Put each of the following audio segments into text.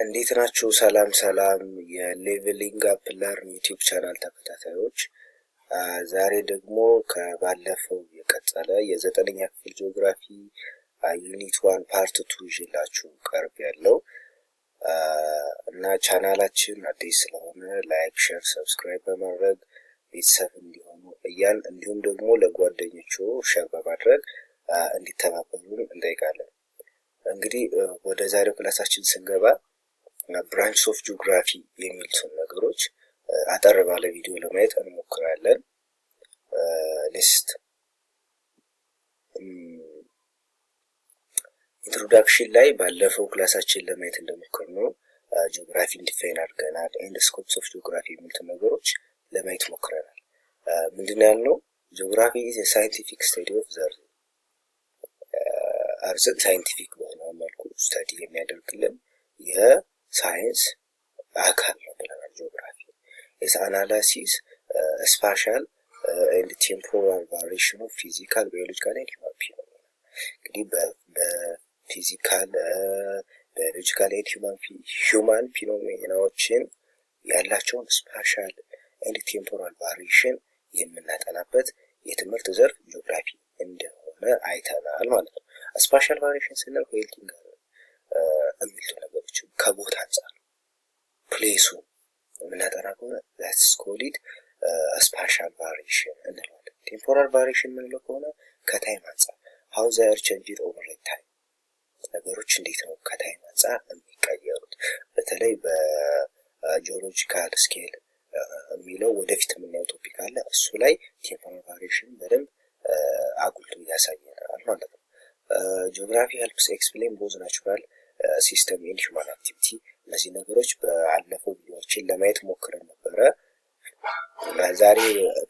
እንዴት ናችሁ? ሰላም ሰላም የሌቭሊንግ አፕ ለርን ዩቲዩብ ቻናል ተከታታዮች፣ ዛሬ ደግሞ ከባለፈው የቀጠለ የ9ኛ ክፍል ጂኦግራፊ ዩኒት 1 ፓርት 2 ይዤላችሁ ቀርብ ያለው እና ቻናላችን አዲስ ስለሆነ ላይክ፣ ሼር፣ ሰብስክራይብ በማድረግ ቤተሰብ እንዲሆኑ እንዲሁም ደግሞ ለጓደኞቹ ሼር በማድረግ እንዲተባበሩን እንጠይቃለን። እንግዲህ ወደ ዛሬው ክላሳችን ስንገባ ብራንችስ ኦፍ ጂኦግራፊ የሚሉትን ነገሮች አጠር ባለ ቪዲዮ ለማየት እንሞክራለን። ሊስት ኢንትሮዳክሽን ላይ ባለፈው ክላሳችን ለማየት እንደሞከርነው ጂኦግራፊን ዲፋይን አድርገናል። ኤንድ ስኮፕስ ኦፍ ጂኦግራፊ የሚሉትን ነገሮች ለማየት ሞክረናል። ምንድነው ያልነው? ጂኦግራፊ ኢዝ ሳይንቲፊክ ስታዲ ኦፍ ዘ አርዝን ሳይንቲፊክ በሆነ መልኩ ስታዲ የሚያደርግልን የሳይንስ አካል ነው ብለናል። ጂኦግራፊ ኢዝ አናላሲስ ስፓሻል ኤንድ ቴምፖራል ቫሪዬሽን ኦፍ ፊዚካል፣ ባዮሎጂካል ኤንድ ሂውማን ፊኖሜና። እንግዲህ በፊዚካል ባዮሎጂካል ኤንድ ሂውማን ፊኖሜናዎችን ያላቸውን ስፓሻል ኤንድ ቴምፖራል ቫሪዬሽን የምናጠናበት የትምህርት ዘርፍ ጂኦግራፊ እንደሆነ አይተናል ማለት ነው። ስፓሻል ቫሪዬሽን ስንል ዌልቲንግ የሚሉት ነገሮች ከቦታ አንጻር ፕሌሱ የምናጠና ከሆነ that's called ስፓሻል ቫሪዬሽን እንለዋለን። ቴምፖራል ቫሪዬሽን የምንለው ከሆነ ከታይም አንጻር how they are changed over time፣ ነገሮች እንዴት ነው ከታይም አንጻር የሚቀየሩት። በተለይ በጂኦሎጂካል ስኬል የሚለው ወደፊት የምናየው ቶፒክ አለ። እሱ ላይ ቴምፖራል ቫሪዬሽን በደንብ አጉልቶ ያሳየናል ማለት ነው። ጂኦግራፊ ሄልፕስ ኤክስፕሌን ቦዝ ናቹራል ሲስተም ኤንድ ሂውማን አክቲቪቲ። እነዚህ ነገሮች ባለፈው ቪዲዮዎችን ለማየት ሞክረን ነበረ። ዛሬ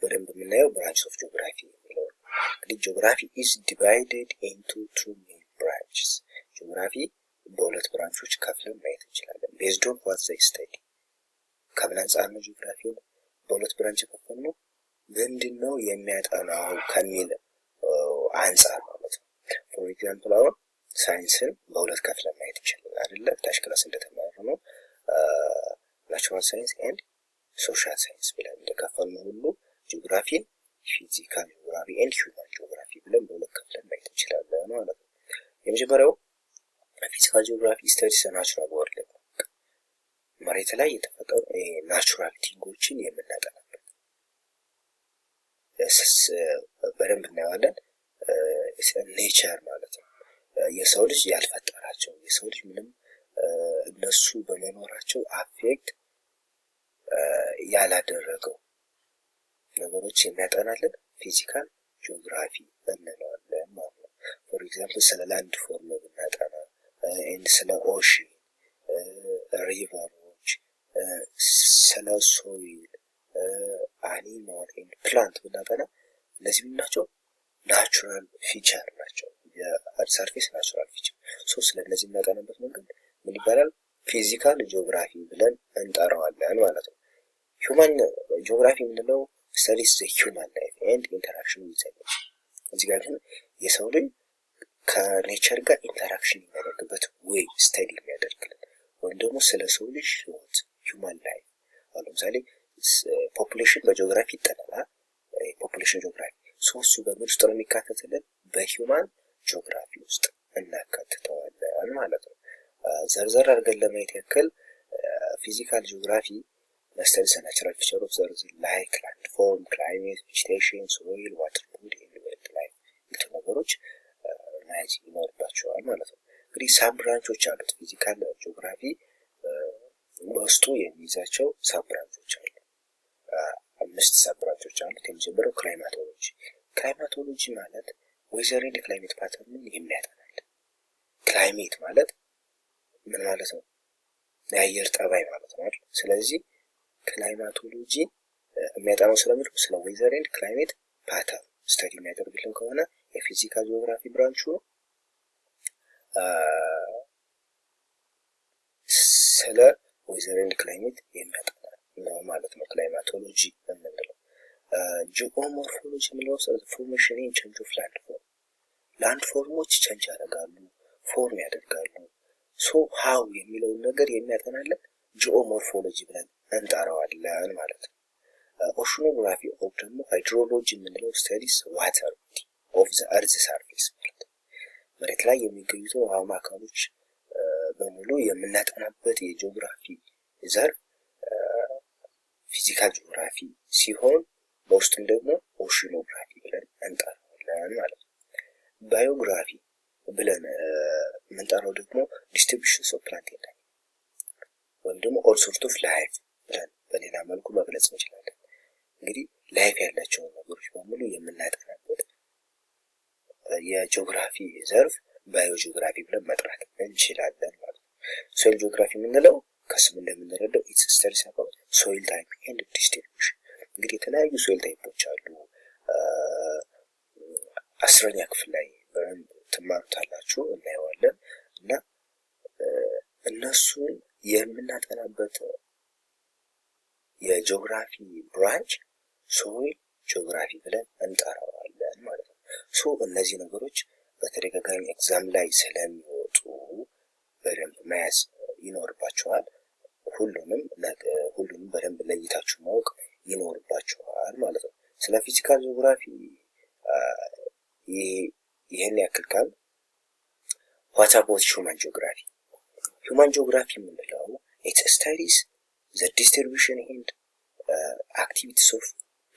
በደንብ የምናየው ብራንችስ ኦፍ ጂኦግራፊ የሚለው ነው። እንግዲህ ጂኦግራፊ ኢዝ ዲቫይድድ ኢንቱ ቱ ሜን ብራንችስ። ጂኦግራፊ በሁለት ብራንቾች ከፍለን ማየት እንችላለን። ቤዝድ ኦን ዋት ዘይ ስተዲ። ከምን አንጻር ነው ጂኦግራፊን በሁለት ብራንች የከፈልነው? ምንድን ነው የሚያጠናው ከሚል አንጻር ማለት ነው። ፎር ኤግዛምፕል አሁን ሳይንስን በሁለት ከፍለን ማየት ይችላል አይደለ? ታች ክላስ እንደተማርነው ናቹራል ሳይንስ ኤንድ ሶሻል ሳይንስ ብለን እንደከፈልነው ሁሉ ጂኦግራፊን ፊዚካል ጂኦግራፊ ኤንድ ሂውማን ጂኦግራፊ ብለን በሁለት ከፍለን ማየት እንችላለን ማለት ነው። የመጀመሪያው ፊዚካል ጂኦግራፊ ስተዲስ ናቹራል ወርልድ፣ መሬት ላይ የተፈጠሩ ናቹራል ቲንጎችን የምናጠናበት በደንብ እናየዋለን። ኔቸር ማለት ነው። የሰው ልጅ ያልፈጠራቸው፣ የሰው ልጅ ምንም እነሱ በመኖራቸው አፌክት ያላደረገው ነገሮች የሚያጠናልን ፊዚካል ጂኦግራፊ እንለዋለን ማለት ነው። ፎር ኤግዛምፕል ስለ ላንድ ፎርም ብናጠና ኤንድ ስለ ኦሽን፣ ሪቨሮች፣ ስለ ሶይል፣ አኒማል ኤንድ ፕላንት ብናጠና እነዚህ ምን ናቸው? ናቹራል ፊቸር ናቸው። የአርድ ሰርፌስ ናቹራል ፊቸር። ስለ እነዚህ የሚያጠናበት መንገድ ምን ይባላል? ፊዚካል ጂኦግራፊ ብለን እንጠራዋለን ማለት ነው። ሂውማን ጂኦግራፊ የምንለው ስተዲስ ዘ ሂውማን ላይፍ ኤንድ ኢንተራክሽን ዊዝ ኔቸር። እዚህ ጋር ግን የሰው ልጅ ከኔቸር ጋር ኢንተራክሽን የሚያደርግበት ወይ ስተዲ የሚያደርግልን ወይም ደግሞ ስለ ሰው ልጅ ህይወት ሂውማን ላይፍ። አሁን ለምሳሌ ፖፑሌሽን በጂኦግራፊ ይጠናል። ፖፑሌሽን ጂኦግራፊ ሶስቱ በምን ውስጥ ነው የሚካተትልን? በሂውማን ጂኦግራፊ ውስጥ እናካትተዋለን ማለት ነው። ዘርዘር አድርገን ለማየት ያክል ፊዚካል ጂኦግራፊ studies the natural feature of the earth like land form, climate, vegetation, soil, water body and wildlife የሚሉ ነገሮች ማየት ይኖርባቸዋል ማለት ነው። እንግዲህ ሳብ ብራንቾች አሉት ፊዚካል ጂኦግራፊ በውስጡ የሚይዛቸው ሳብ ብራንቾች አሉ። 5 ሳብ ብራንቾች አሉት። የመጀመሪያው ክላይማቶሎጂ። ክላይማቶሎጂ ማለት ዌዘር ኤንድ ክላይሜት ፓተርንን የሚያጠናል። ክላይሜት ማለት ምን ማለት ነው? የአየር ጠባይ ማለት ነው አይደል? ስለዚህ ክላይማቶሎጂ የሚያጠናው ስለምንድነው? ስለ ዌዘር ኤንድ ክላይሜት ፓተርን ስተዲ የሚያደርግልን ከሆነ የፊዚካል ጂኦግራፊ ብራንቹ ስለ ዌዘር ኤንድ ክላይሜት የሚያጠና ነው ማለት ነው ክላይማቶሎጂ የምንለው። ጂኦሞርፎሎጂ የምንለው ስለ ፎርሜሽን ኤንድ ቼንጅ ኦፍ ላንድ ፎርም። ላንድ ፎርሞች ቼንጅ ያደርጋሉ፣ ፎርም ያደርጋሉ። ሶ ሃው የሚለውን ነገር የሚያጠናለን ጂኦሞርፎሎጂ ብለን እንጠራዋለን ማለት ነው። ኦሽኖግራፊ ኦፍ ደግሞ ሃይድሮሎጂ የምንለው ስተዲስ ዋተር ኦፍ ዘ እርዝ ሰርፌስ ማለት ነው። መሬት ላይ የሚገኙት ውሃማ አካሎች በሙሉ የምናጠናበት የጂኦግራፊ ዘርፍ ፊዚካል ጂኦግራፊ ሲሆን በውስጡም ደግሞ ኦሽኖግራፊ ብለን እንጠራዋለን ማለት ነው። ባዮግራፊ ብለን የምንጠራው ደግሞ ዲስትሪቢዩሽንስ ኦፍ ፕላንት ወይም ደግሞ ኦል ሶርት ኦፍ ላይፍ ብለን በሌላ መልኩ መግለጽ እንችላለን። እንግዲህ ላይፍ ያላቸውን ነገሮች በሙሉ የምናጠናበት የጂኦግራፊ ዘርፍ ባዮጂኦግራፊ ብለን መጥራት እንችላለን ማለት ነው። ሶይል ጂኦግራፊ የምንለው ከስሙ እንደምንረዳው ኢትስ ስተዲስ አባውት ሶይል ታይፕ ኤንድ ዲስትሪቢዩሽን። እንግዲህ የተለያዩ ሶይል ታይፖች አሉ። 10ኛ ክፍል ላይ በደንብ ትማሩታላችሁ፣ እናየዋለን እና እነሱን የምናጠናበት የጂኦግራፊ ብራንች ሶይል ጂኦግራፊ ብለን እንጠራዋለን ማለት ነው። ሶ እነዚህ ነገሮች በተደጋጋሚ ኤግዛም ላይ ስለሚወጡ በደንብ መያዝ ይኖርባችኋል። ሁሉንም በደንብ ለይታችሁ ማወቅ ይኖርባችኋል ማለት ነው። ስለ ፊዚካል ጂኦግራፊ ይህን ያክል ካል ዋት አባውት ሂውማን ጂኦግራፊ? ሂውማን ጂኦግራፊ የምንለው ኢት ስታዲስ ዘ ዲስትሪቢዩሽን ኤንድ አክቲቪቲስ ኦፍ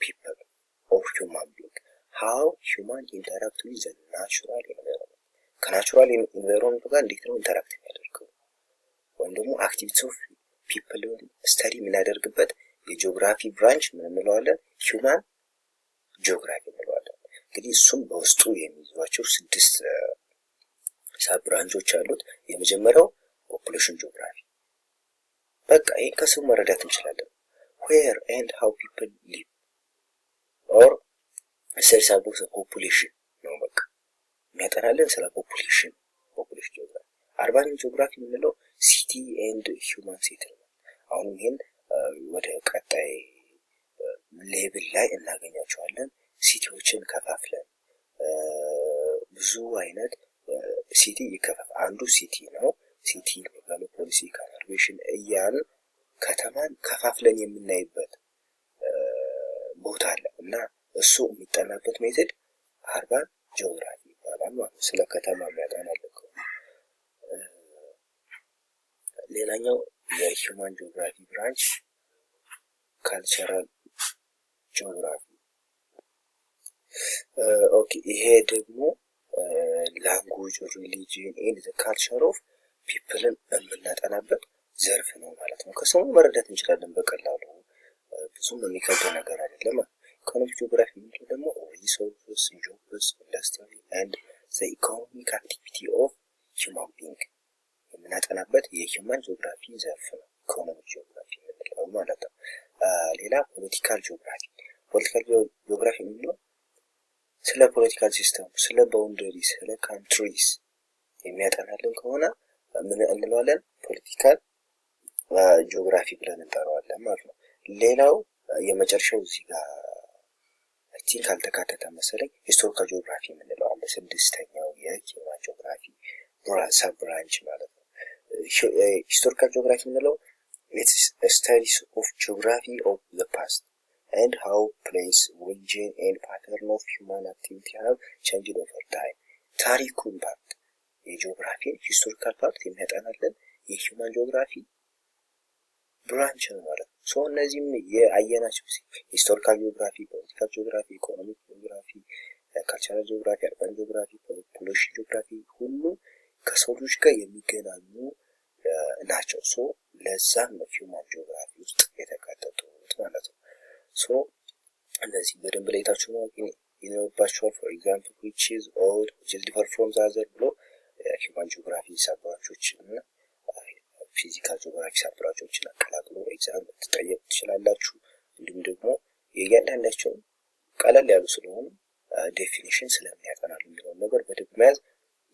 ፒፕል ኦፍ ሂውማን ቢንግ ሃው ሂውማን ኢንተራክት ዊዝ ዘ ናቹራል ኢንቫይሮንመንት። ከናቹራል ኢንቫይሮንመንቱ ጋር እንዴት ነው ኢንተራክት የሚያደርገው ወይም ደግሞ አክቲቪቲስ ኦፍ ፒፕል ስተዲ የምናደርግበት የጂኦግራፊ ብራንች ምን እንለዋለን? ሂውማን ጂኦግራፊ እንለዋለን። እንግዲህ እሱም በውስጡ የሚይዟቸው 6 ሳብ ብራንቾች አሉት። የመጀመሪያው ፖፑሌሽን ጂኦግራፊ፣ በቃ ይሄን ከስሙ መረዳት እንችላለን። where and how people live or studies about the population ነው በቃ የሚያጠናልን ስለ ፖፑሌሽን ጂኦግራፊ። አርባን ጂኦግራፊ የምንለው ሲቲ ኤንድ ሂውማን ሴትልመንት። አሁን ይሄን ወደ ቀጣይ ሌብል ላይ እናገኛቸዋለን። ሲቲዎችን ከፋፍለን ብዙ አይነት ሲቲ ይከፋፍ። አንዱ ሲቲ ነው። ሲቲ ሜጋሎፖሊስ፣ ካናርቬሽን እያልን ከተማን ከፋፍለን የምናይበት ቦታ አለ እና እሱ የሚጠናበት ሜትድ አርባን ጂኦግራፊ ይባላል ማለት ነው። ስለ ከተማ የሚያጠናል። ሌላኛው የሂውማን ጂኦግራፊ ብራንች ካልቸራል ጂኦግራፊ። ኦኬ ይሄ ደግሞ ላንጉጅ፣ ሪሊጂን ኤንድ ዘ ካልቸር ኦፍ ፒፕልን የምናጠናበት ዘርፍ ነው ማለት ነው። ከስሙ መረዳት እንችላለን በቀላሉ፣ ብዙም የሚከብድ ነገር አይደለም። ኢኮኖሚክ ጂኦግራፊ የምንለው ደግሞ ሪሶርስስ፣ ጆብስ፣ ኢንዱስትሪ ኤንድ ዘ ኢኮኖሚክ አክቲቪቲ ኦፍ ሂውማን ቢንግ የምናጠናበት የሂውማን ጂኦግራፊ ዘርፍ ነው ኢኮኖሚክ ጂኦግራፊ የምንለው ማለት ነው። ሌላ ፖለቲካል ጂኦግራፊ። ፖለቲካል ጂኦግራፊ የምንለው ስለ ፖለቲካል ሲስተሙ፣ ስለ ባውንደሪ፣ ስለ ካንትሪስ የሚያጠናልን ከሆነ ምን እንለዋለን? ፖለቲካል ጂኦግራፊ ብለን እንጠራዋለን ማለት ነው። ሌላው የመጨረሻው እዚህ ጋር አይ ቲንክ አልተካተተ መሰለኝ ሂስቶሪካል ጂኦግራፊ የምንለው አለ። 6ኛው የሂውማን ጂኦግራፊ ሰብ ብራንች ማለት ነው። ሂስቶሪካል ጂኦግራፊ የምንለው ኢትስ ስታዲስ ኦፍ ጂኦግራፊ ኦፍ ዘ ፓስት and how place, origin and pattern of human activity have changed over time። ታሪኩን ፓርት የጂኦግራፊን ሂስቶሪካል ፓርት የሚያጠናልን የሂውማን ጂኦግራፊ ብራንች ነው ማለት ነው። ሶ እነዚህም የአየናቸው ሂስቶሪካል ጂኦግራፊ፣ ፖለቲካል ጂኦግራፊ፣ ኢኮኖሚክ ጂኦግራፊ፣ ካልቸራል ጂኦግራፊ፣ አርባን ጂኦግራፊ፣ ፖፑሌሽን ጂኦግራፊ ሁሉ ከሰው ልጆች ጋር የሚገናኙ ናቸው። ሶ ለዛም ነው ሂውማን ጂኦግራፊ ውስጥ የተካተቱት ማለት ነው። ሶ እነዚህ በደንብ ለይታችሁ ማወቅ ይኖርባችኋል። ፎር ኤግዛምፕል which is old, which is different from the other ብሎ ሂውማን ጂኦግራፊ ሳብራንቾችን እና ፊዚካል ጂኦግራፊ ሳብራንቾችን አቀላቅሎ ኤግዛም ልትጠየቁ ትችላላችሁ። እንዲሁም ደግሞ የእያንዳንዳቸውን ቀለል ያሉ ስለሆኑ ዴፊኒሽን ስለሚያጠናሉ የሚለውን ነገር በደንብ መያዝ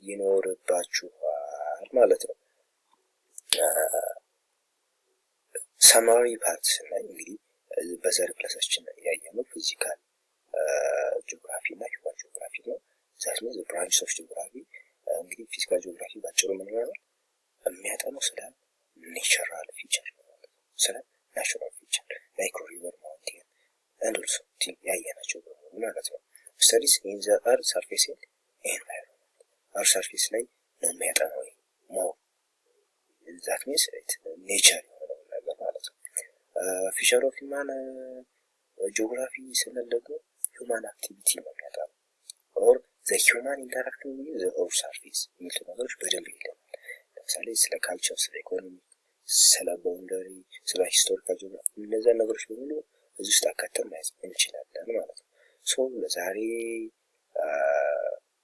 ይኖርባችኋል ማለት ነው። ሰማሪ ፓርት ስናይ እንግዲህ በዘር ክላሳችን ያየነው ፊዚካል ጂኦግራፊ እና ሂውማን ጂኦግራፊ ነው። ዛት ሚንስ ብራንችስ ኦፍ ጂኦግራፊ። እንግዲህ ፊዚካል ጂኦግራፊ ባጭሩ ምን ይሆናል? የሚያጠነው ስለ ኔቸራል ፊቸር ነው ማለት ነው። ስለ ናቹራል ፊቸር ላይክ ሪቨር ማውንቴን and also ያየናቸው በሙሉ ማለት ነው። studies in the earth surface and environment earth surface ላይ ነው የሚያጠነው ሞር that means nature የሆነው ነገር ማለት ነው። ፊቸር ኦፍ ሂውማን ጂኦግራፊ ስንል ደግሞ ሂውማን አክቲቪቲ ነው የሚያጠነው or the human interaction with the earth surface የሚሉ ነገሮች በደንብ ይለናል። ለምሳሌ ስለ ካልቸር፣ ስለ ኢኮኖሚ፣ ስለ ባውንደሪ፣ ስለ ሂስቶሪካል ጂኦግራፊ እነዚያን ነገሮች በሙሉ እዚህ ውስጥ አካተን ማየት እንችላለን ማለት ነው። ሶ ለዛሬ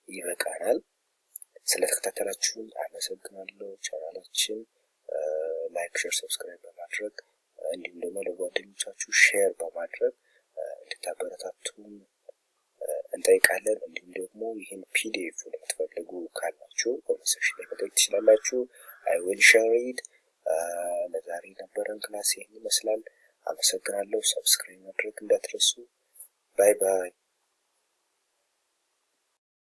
ይበቃናል። ስለተከታተላችሁን አመሰግናለሁ። ቻናላችን ላይክ፣ ሼር፣ ሰብስክራይብ በማድረግ እንዲሁም ደግሞ ለጓደኞቻችሁ ሼር በማድረግ እንድታበረታቱን እንጠይቃለን። እንዲሁም ደግሞ ይህን ፒዲኤፍ ለምትፈልጉ ካላችሁ ኮሜንት ሴክሽን ላይ መጠየቅ ትችላላችሁ። I will share it። ለዛሬ ነበረን ክላስ ይህን ይመስላል። አመሰግናለሁ። ሰብስክራይብ ማድረግ እንዳትረሱ። ባይ ባይ።